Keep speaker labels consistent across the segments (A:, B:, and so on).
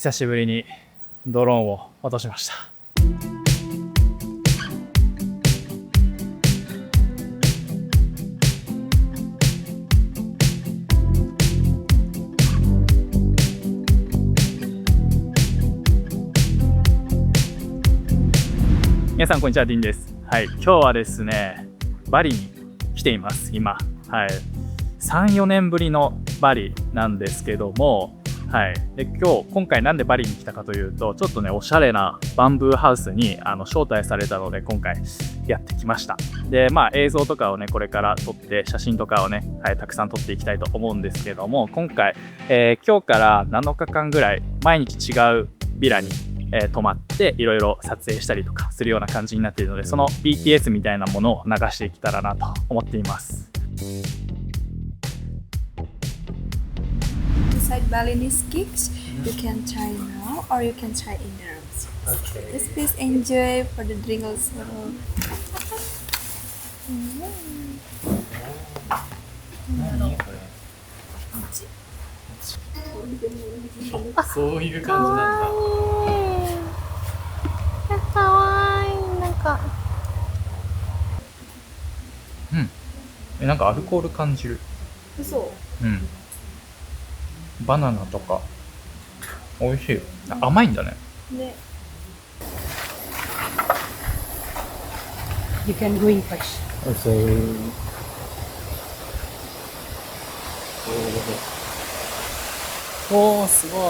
A: 久しぶりにドローンを落としました。皆さんこんにちは、ディンです。はい、今日はですね、バリに来ています。今、はい、3、4年ぶりのバリなんですけども、はい、で今回なんでバリに来たかというと、ちょっとねおしゃれなバンブーハウスに招待されたので今回やってきました。で映像とかをねこれから撮って写真とかをね、たくさん撮っていきたいと思うんですけども、今回、今日から7日間ぐらい毎日違うビラに泊まっていろいろ撮影したりとかするような感じになっているので、その BTS みたいなものを流していけたらなと思っています。
B: Inside Balinese cakes, you can try now or you can try in the rooms.
C: Okay.
B: Just please enjoy for the drink also.
C: 何これ。そういう感じなんだ。
B: かわいい。なんか。
A: なんかアルコール感じる。
B: 嘘。
A: バナナとか美味しいよ。甘いんだね。
B: ね。
D: You can go in first.
C: Okay. おー、すごい。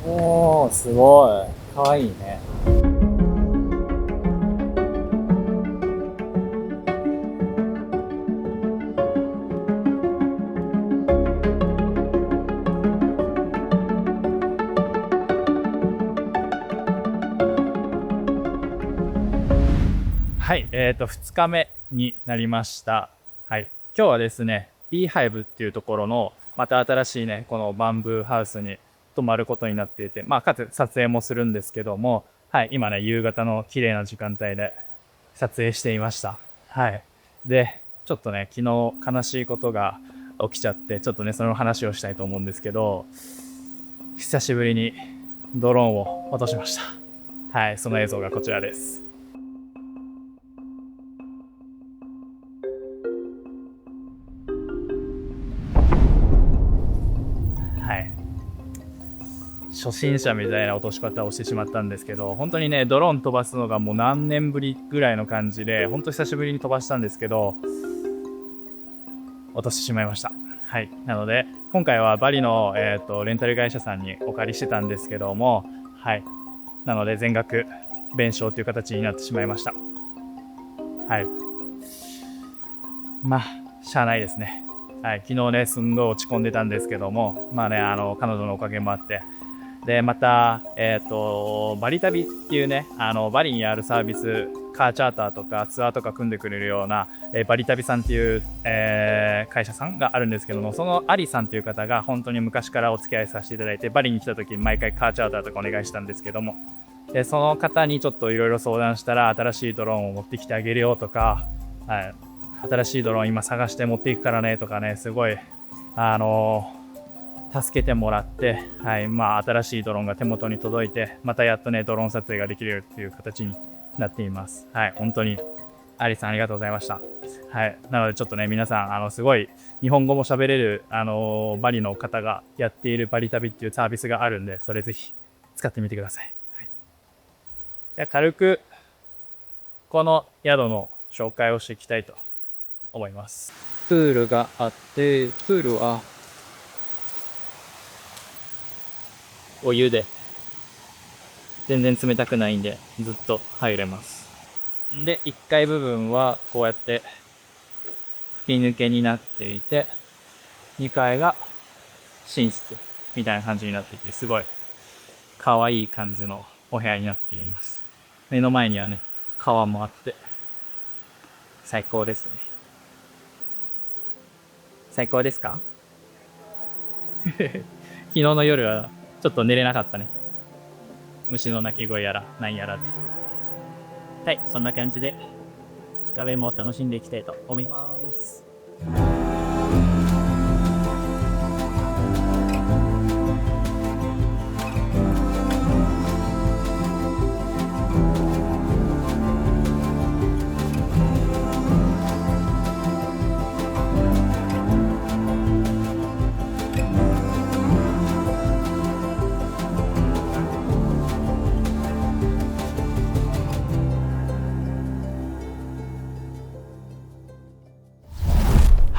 C: おー、すごい。かわいいね。
A: はい、2日目になりました。はい、今日はですね、ビーハイブっていうところのまた新しいね、このバンブーハウスに泊まることになっていて、かつ撮影もするんですけども、はい、今ね、夕方の綺麗な時間帯で撮影していました。はい。で、ちょっとね、昨日悲しいことが起きちゃって、ちょっとね、その話をしたいと思うんですけど、久しぶりにドローンを落としました。はい、その映像がこちらです。初心者みたいな落とし方をしてしまったんですけど、本当にねドローン飛ばすのがもう何年ぶりぐらいの感じで、本当久しぶりに飛ばしたんですけど落としてしまいました。はい、なので今回はバリの、レンタル会社さんにお借りしてたんですけども、はい、なので全額弁償という形になってしまいました。はい、しゃあないですね。はい、昨日ねすんごい落ち込んでたんですけども、彼女のおかげもあって、でまた、バリ旅っていうね、バリにあるサービス、カーチャーターとかツアーとか組んでくれるような、バリ旅さんっていう、会社さんがあるんですけども、そのアリさんという方が本当に昔からお付き合いさせていただいて、バリに来た時に毎回カーチャーターとかお願いしたんですけども、でその方にちょっといろいろ相談したら、新しいドローンを持ってきてあげるよとか、はい、新しいドローン今探して持っていくからねとかね、すごい助けてもらって、はい、新しいドローンが手元に届いて、またやっとねドローン撮影ができるという形になっています。はい、本当にアリさんありがとうございました。はい、なのでちょっとね皆さんすごい日本語も喋れるバリの方がやっているバリ旅っていうサービスがあるんで、それぜひ使ってみてください。はい、じゃあ軽くこの宿の紹介をしていきたいと思います。プールがあって、プールはお湯で全然冷たくないんでずっと入れます。で1階部分はこうやって吹き抜けになっていて、2階が寝室みたいな感じになっていて、すごい可愛い感じのお部屋になっています。目の前にはね川もあって最高ですね。最高ですか？昨日の夜はちょっと寝れなかったね。虫の鳴き声やら何やらで。はい、そんな感じで2日目も楽しんでいきたいと思います。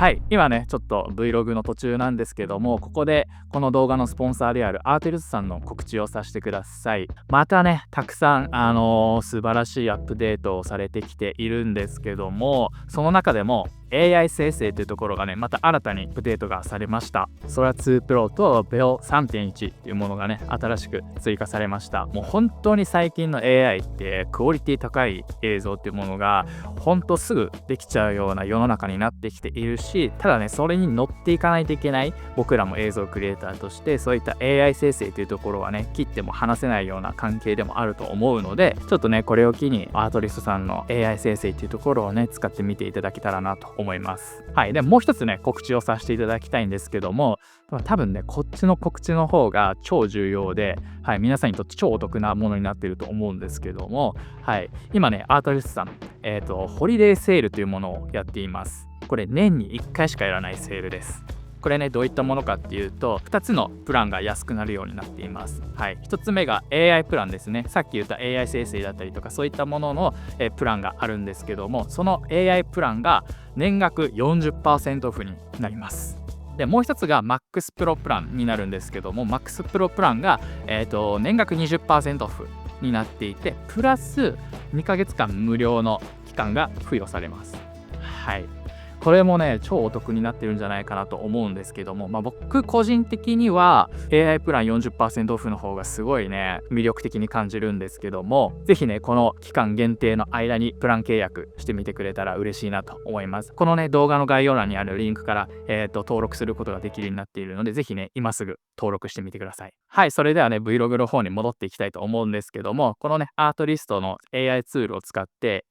A: はい、今ねちょっと Vlog の途中なんですけども、ここでこの動画のスポンサーであるアーテルスさんの告知をさせてください。またねたくさん素晴らしいアップデートをされてきているんですけども、その中でも AI 生成というところがねまた新たにアップデートがされました。Sora 2 Pro と Veo 3.1 っていうものがね新しく追加されました。もう本当に最近の AI ってクオリティ高い映像っていうものが本当すぐできちゃうような世の中になってきているし、ただねそれに乗っていかないといけない僕らも映像クリエイターとして、そういった AI 生成というところはね切っても離せないような関係でもあると思うので、ちょっとねこれを機にアートリストさんの AI 生成っていうところをね使ってみていただけたらなと思います。はい、でもう一つね告知をさせていただきたいんですけども、多分ねこっちの告知の方が超重要で、はい、皆さんにとって超お得なものになっていると思うんですけども、はい、今ねアートリストさんホリデーセールというものをやっています。これ年に1回しかやらないセールです。これねどういったものかっていうと、2つのプランが安くなるようになっています。はい、1つ目が AI プランですね。さっき言った AI 生成だったりとかそういったもののプランがあるんですけども、その AI プランが年額 40% オフになります。でもう一つが MAX Pro プランになるんですけども、 MAX Pro プランが、年額 20% オフになっていて、プラス2ヶ月間無料の期間が付与されます。はい、これもね超お得になってるんじゃないかなと思うんですけども、僕個人的には AI プラン 40% オフの方がすごいね魅力的に感じるんですけども、ぜひねこの期間限定の間にプラン契約してみてくれたら嬉しいなと思います。このね動画の概要欄にあるリンクから、登録することができるようになっているので、ぜひね今すぐ登録してみてください。はい、それではね Vlog の方に戻っていきたいと思うんですけども、このねアートリストの AI ツールを使って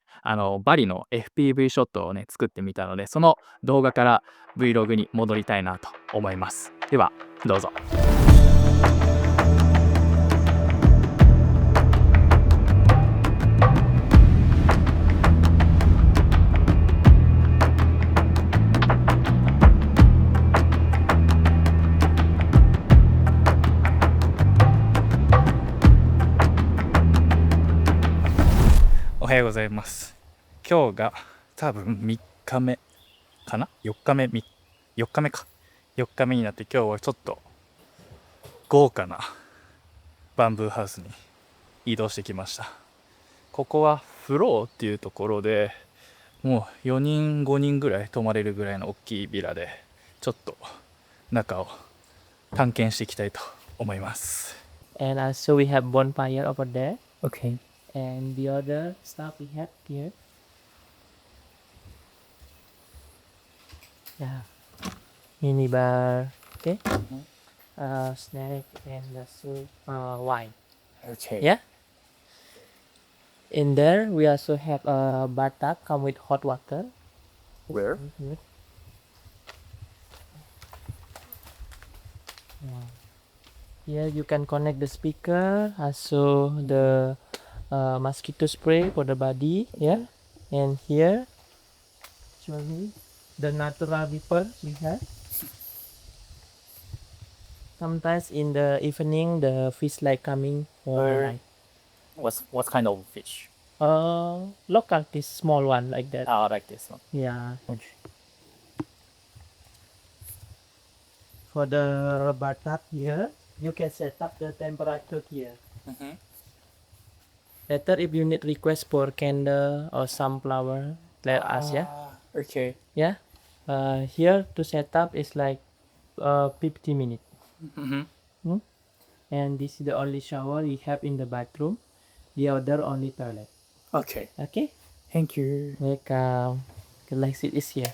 A: バリの FPV ショットをね作ってみたので、その動画から Vlog に戻りたいなと思います。ではどうぞ。おはようございます。今日が多分3日目かな、4日目4日目か4日目になって、今日はちょっと豪華なバンブーハウスに移動してきました。ここはフローっていうところで、もう4人5人ぐらい泊まれるぐらいの大きいビラで、ちょっと中を探検していきたいと思います。
D: And also we have bonfire over there.
C: Okay.
D: And the other stuff we have here. Yeah. Mini bar. Okay. Snack and also wine.
C: Okay.
D: Yeah. In there we also have a bathtub come with hot water.
C: Where?
D: Mhm. Yeah. Here you can connect the speaker, also the mosquito spray for the body. Yeah. And here, actually, the natural river we have. Sometimes in the evening, the fish like coming for
C: Where?
D: night.
C: What kind of fish?
D: Local fish, small one like that.
C: Like this one.
D: Yeah.
C: Okay.
D: For the bathtub here, you can set up the temperature here.
C: Mm-hmm.
D: Later, if you need request for candle or sunflower, let us. Yeah.
C: Okay.
D: Yeah. Here to set up is like 50 minutes.
C: Mm-hmm.
D: And this is the only shower we have in the bathroom. The other only toilet.
C: Okay.
D: Okay.
C: Thank you.
D: Welcome. The light seat is here.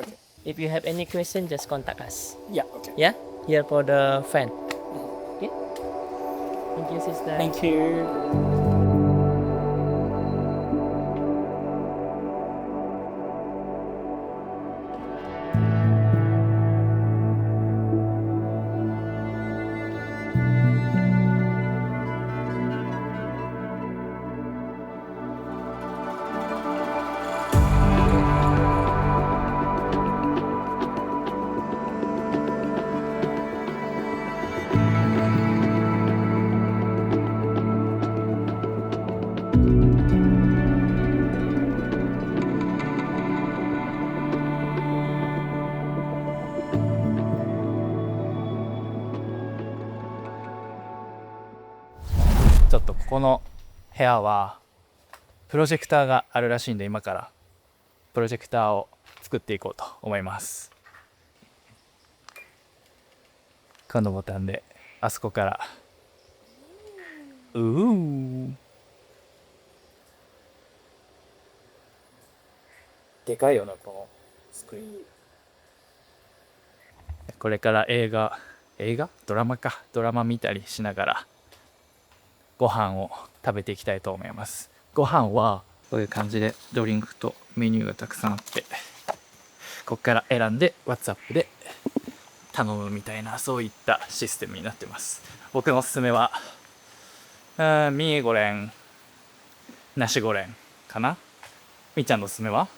C: Okay.
D: If you have any question, just contact us.
C: Yeah. Okay.
D: Yeah. Here for the fan. Okay. Thank you, sister.
C: Thank you.
A: ちょっとここの部屋はプロジェクターがあるらしいんで、今からプロジェクターを作っていこうと思います。このボタンであそこからでかいよなこのスクリーン。これからドラマ見たりしながらご飯を食べていきたいと思います。ご飯はこういう感じでドリンクとメニューがたくさんあって、ここから選んで WhatsApp で頼むみたいな、そういったシステムになってます。僕のおすすめはミーゴレン、ナシゴレンかな。みーちゃんのおすすめは？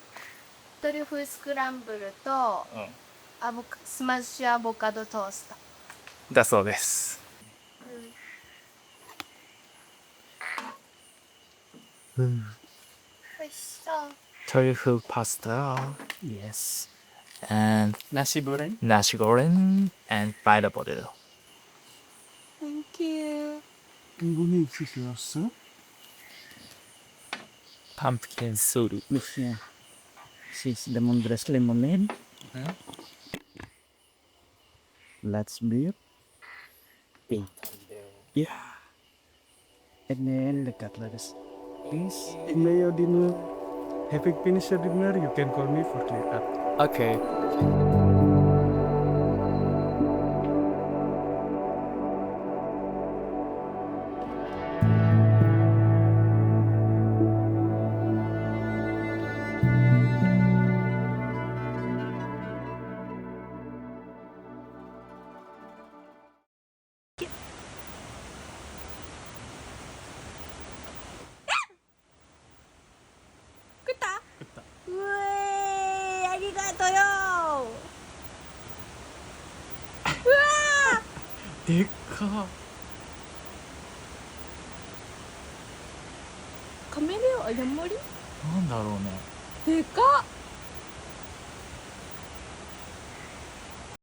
E: トリュフスクランブルと、スマッシュアボカドトースト
A: だそうです。
E: 美味しそう。
A: トリュフパスタ Yes and
C: Nasi goreng.
A: nasi goreng and fried potato.
E: Thank you.
C: Ini susu.
A: Pumpkin soup.
C: Yeah. This is lemongrass lemonade. Let's beer. Yeah. And then the cutleries. Please enjoy your dinner. Having finished your dinner, you can call me for later.
A: Okay.
E: カメレオンヤモリ？
A: なんだろうね。
E: でかっ。